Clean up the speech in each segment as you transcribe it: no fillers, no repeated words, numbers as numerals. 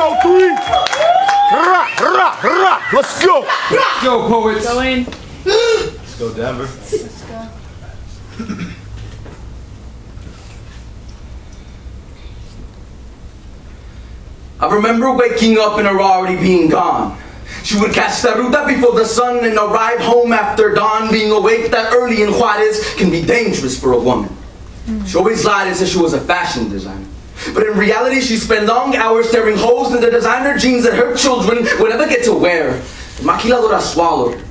303. Let's go. Let's go, poets. Go in. Let's go, Denver. Let's go. I remember waking up and her already being gone. She would catch the ruta before the sun and arrive home after dawn. Being awake that early in Juarez can be dangerous for a woman. She always lied and said she was a fashion designer. But in reality, she spent long hours staring holes in the designer jeans that her children would never get to wear. The maquiladora swallowed her.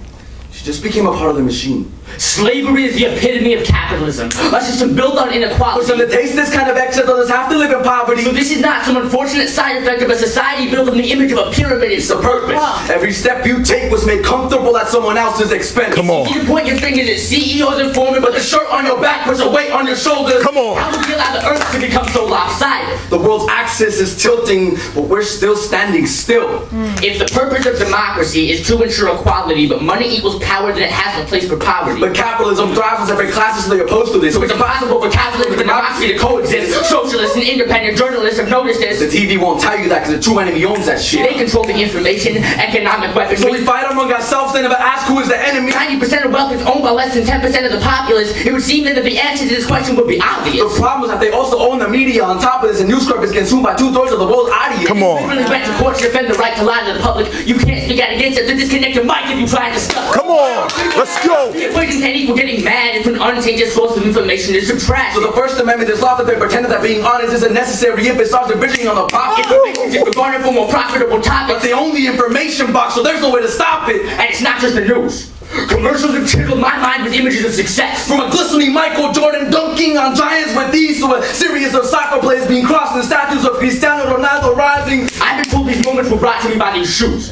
She just became a part of the machine. Slavery is the epitome of capitalism. A system built on inequality. For some to taste this kind of excess, others have to live in poverty. So this is not some unfortunate side effect of a society built on the image of a pyramid. It's the purpose. Every step you take was made comfortable at someone else's expense. Come on. You point your fingers at CEOs and foremen, but the shirt on your back puts a weight on your shoulders. Come on. How would you allow the earth to become so lopsided? The world's axis is tilting, but we're still standing still. If the purpose of democracy is to ensure equality, but money equals power, then it has no place for poverty. But capitalism thrives when every class is so opposed to this. So it's impossible for capitalism and democracy to coexist. Socialists and independent journalists have noticed this. The TV won't tell you that because the true enemy owns that shit. They control the information, economic weapons. So we fight among ourselves and never ask who is the enemy. 90% of wealth is owned by less than 10% of the populace. It would seem that the answer to this question would be obvious. The problem is that they also own the media. On top of this, a news corp is consumed by 2/3 of the world's audience. Come on. We really went to court to defend the right to lie to the public. You can't speak out against it. To disconnect your mic if you try to discuss. Come on. Let's go. The equation can't equal getting mad if an untainted source of information is subtracted. So the First Amendment is law that they pretended that being honest isn't necessary if it starts abridging on the pocket. Information is regarded for more profitable topics. But the only information box, so there's no way to stop it. And it's not just the news. Commercials have tickled my mind with images of success. From a glistening Michael Jordan dunking on giants with ease to a series of soccer players being crossed and statues of Cristiano Ronaldo rising. I've been told these moments were brought to me by these shoes.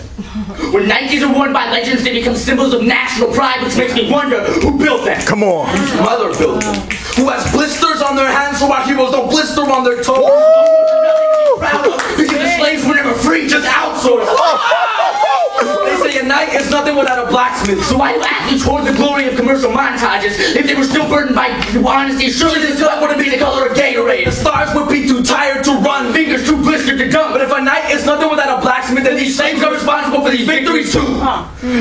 When Nikes are worn by legends, they become symbols of national pride, which makes me wonder who built them. Come on. Whose mother built them. Who has blisters on their hands so our heroes don't blister on their toes. Proud of, because the slaves were never free, just outsourced. They say a knight is nothing without a blacksmith. So why do athletes hoard the glory of commercial montages if they were still burdened by honesty? Surely this sweat wouldn't be the color of Gatorade. The stars would be too tired to run, Fingers too blistered to dump. but if a knight is nothing without a blacksmith, then these slaves are responsible for these victories too.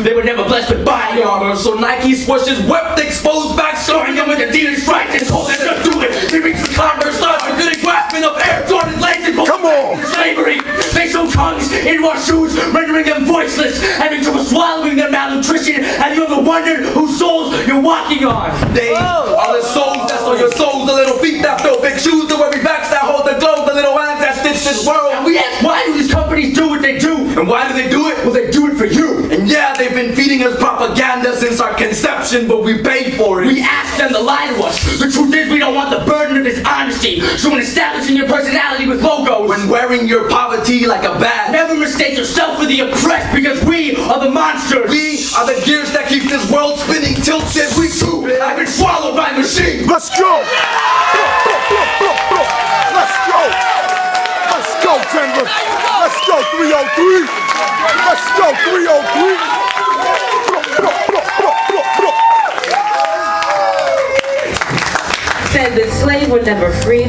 They were never blessed with body armor. So Nike swoosh's wept exposed back, Scoring them with Adidas stripes and told them to do it. He reached the Converse stars with good grasping of Air Jordan laces. Come on. Slavery. They sew tongues into our shoes, rendering them voiceless, having trouble swallowing their malnutrition. Have you ever wondered whose souls you're walking on? They are the souls that's on your soles, the little feet that fill big shoes, the weary backs that hold the globe, the little hands that stitch this world. And we ask, why do these companies do what they do? And why do they do it? Well, they do it for you. And yeah, they've been feeding us propaganda since our conception, but we paid for it. We ask them to lie to us. The truth is, we don't want the burden of dishonesty. So when establishing your personality with logos, When wearing your poverty like a badge, never mistake yourself for the oppressed, because we are the monsters. we are the gears that keep this world spinning tilted. We too have been swallowed by machines. Let's go. Let's go. Let's go, Denver. Let's go, 303. Let's go, 303. Said the slave were never free.